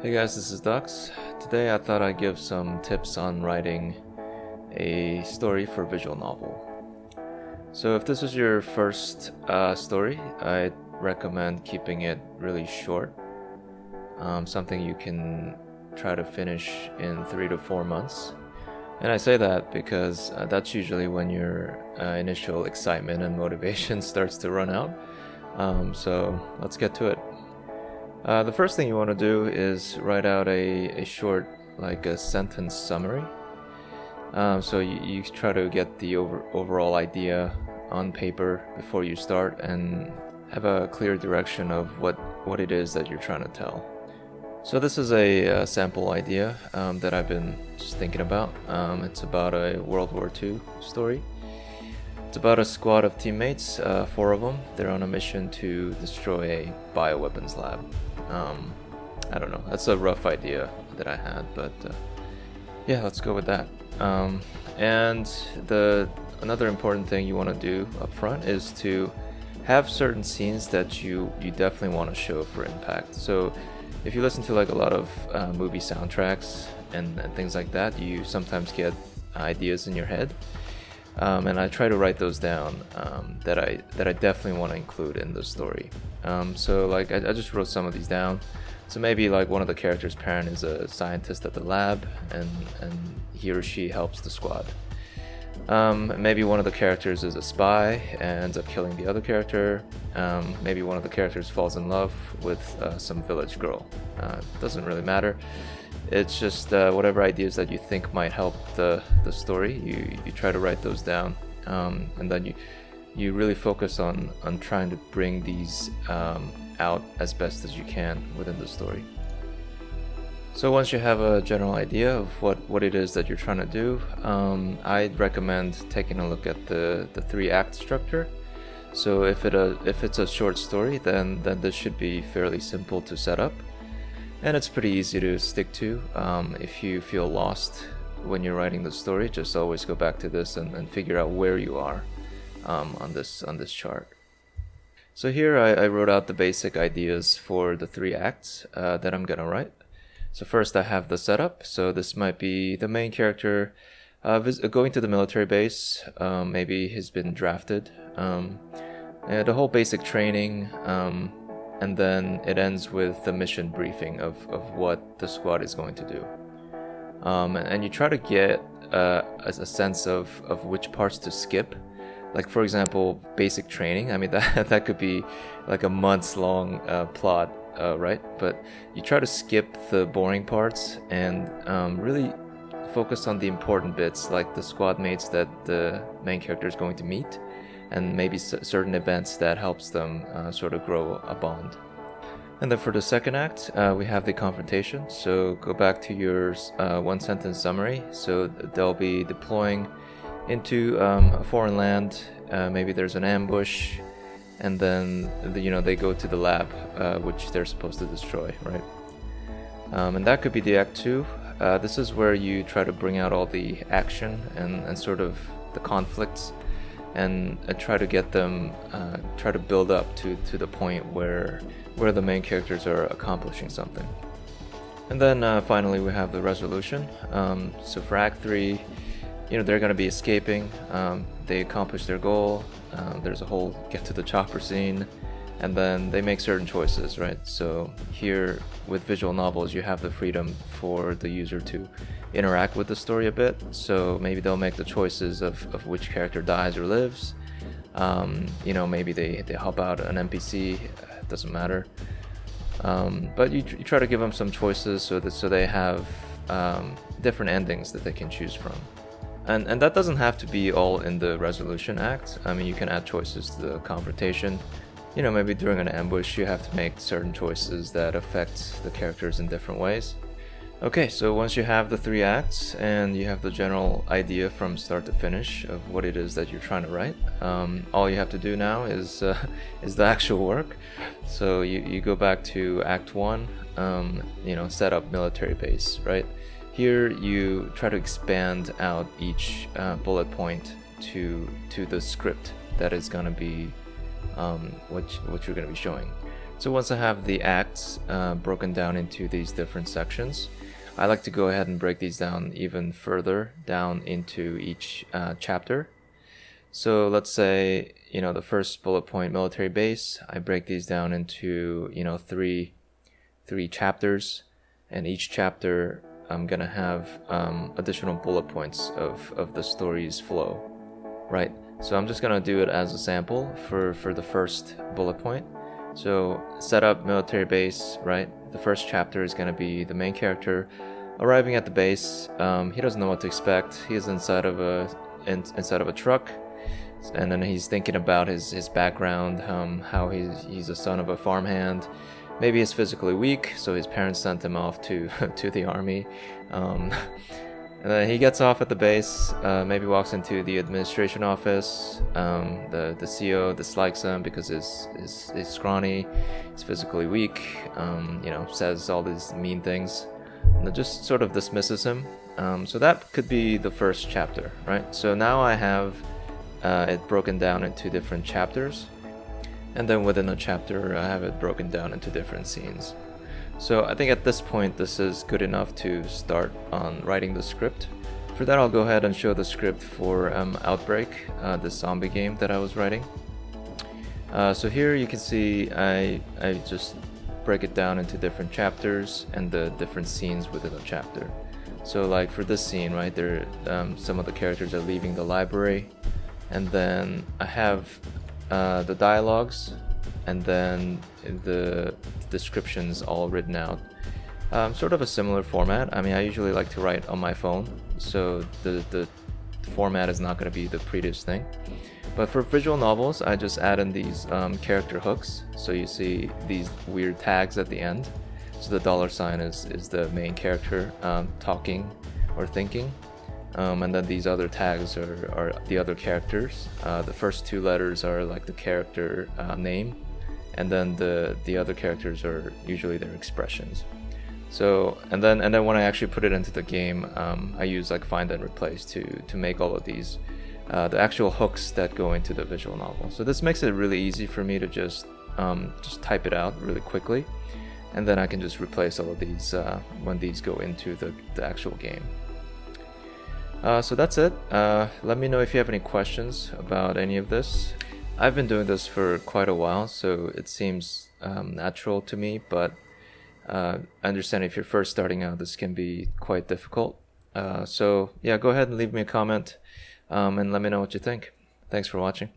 Hey guys, this is Dux. Today I thought I'd give some tips on writing a story for visual novel. So if this is your first story, I'd recommend keeping it really short. Something you can try to finish in 3 to 4 months. And I say that because that's usually when your initial excitement and motivation starts to run out. So let's get to it. The first thing you want to do is write out a short, like a sentence summary. So you try to get the overall idea on paper before you start and have a clear direction of what it is that you're trying to tell. So this is a sample idea that I've been just thinking about. It's about a World War II story. It's about a squad of teammates, 4 of them. They're on a mission to destroy a bioweapons lab. I don't know, that's a rough idea that I had, but yeah, let's go with that. And another important thing you want to do up front is to have certain scenes that you definitely want to show for impact. So if you listen to like a lot of movie soundtracks and things like that, you sometimes get ideas in your head. And I try to write those down that I definitely want to include in the story. So like I just wrote some of these down. So maybe like one of the characters' parent is a scientist at the lab, and he or she helps the squad. Maybe one of the characters is a spy and ends up killing the other character. Maybe one of the characters falls in love with some village girl. Doesn't really matter. It's just whatever ideas that you think might help the story, you try to write those down, and then you really focus on trying to bring these out as best as you can within the story. So once you have a general idea of what it is that you're trying to do, I'd recommend taking a look at the 3-act structure. So if it's a short story, then this should be fairly simple to set up. And it's pretty easy to stick to. If you feel lost when you're writing the story, just always go back to this and figure out where you are on this chart. So here I wrote out the basic ideas for the 3 acts that I'm gonna write. So first I have the setup. So this might be the main character going to the military base. Maybe he's been drafted. The whole basic training. And then it ends with the mission briefing of what the squad is going to do. And you try to get a sense of which parts to skip. Like for example, basic training. I mean that could be like a months-long plot, right? But you try to skip the boring parts and really focus on the important bits, like the squad mates that the main character is going to meet, and maybe certain events that helps them sort of grow a bond. And then for the second act, we have the confrontation. So go back to your 1-sentence summary. So they'll be deploying into a foreign land. Maybe there's an ambush, and then they go to the lab, which they're supposed to destroy, right? And that could be the act 2. This is where you try to bring out all the action and sort of the conflicts. And try to get them, try to build up to the point where the main characters are accomplishing something. And then finally we have the resolution. So for Act 3, they're going to be escaping. They accomplish their goal. There's a whole get to the chopper scene. And then they make certain choices, right? So here with visual novels, you have the freedom for the user to interact with the story a bit. So maybe they'll make the choices of which character dies or lives. Maybe they help out an NPC, it doesn't matter. But you try to give them some choices so they have different endings that they can choose from. And that doesn't have to be all in the resolution act. I mean, you can add choices to the confrontation. Maybe during an ambush you have to make certain choices that affect the characters in different ways. Okay, so once you have the 3 acts and you have the general idea from start to finish of what it is that you're trying to write, all you have to do now is the actual work. So you go back to Act 1, set up military base, right? Here you try to expand out each bullet point to the script that is going to be what you're going to be showing. So once I have the acts broken down into these different sections, I like to go ahead and break these down even further down into each chapter. So let's say, the first bullet point, military base, I break these down into, three chapters, and each chapter I'm gonna have additional bullet points of the story's flow, right? So I'm just gonna do it as a sample for the first bullet point. So set up military base, right? The first chapter is gonna be the main character arriving at the base. He doesn't know what to expect. He is inside of a truck, and then he's thinking about his background, how he's a son of a farmhand. Maybe he's physically weak, so his parents sent him off to the army. And then he gets off at the base, maybe walks into the administration office. The CEO dislikes him because he's scrawny, he's physically weak, says all these mean things, and just sort of dismisses him. So that could be the first chapter, right? So now I have it broken down into different chapters, and then within a chapter I have it broken down into different scenes. So I think at this point this is good enough to start on writing the script. For that, I'll go ahead and show the script for Outbreak, the zombie game that I was writing. So here you can see I just break it down into different chapters and the different scenes within a chapter. So like for this scene, right, there some of the characters are leaving the library, and then I have the dialogues and then the descriptions all written out. Sort of a similar format. I mean, I usually like to write on my phone, so the format is not going to be the prettiest thing. But for visual novels, I just add in these character hooks. So you see these weird tags at the end. So the $ is the main character talking or thinking. And then these other tags are the other characters. The first two letters are like the character name, and then the other characters are usually their expressions. So and then when I actually put it into the game, I use like find and replace to make all of these the actual hooks that go into the visual novel. So this makes it really easy for me to just type it out really quickly, and then I can just replace all of these when these go into the actual game. So that's it. Let me know if you have any questions about any of this. I've been doing this for quite a while, so it seems natural to me, but I understand if you're first starting out, this can be quite difficult. So yeah, go ahead and leave me a comment and let me know what you think. Thanks for watching.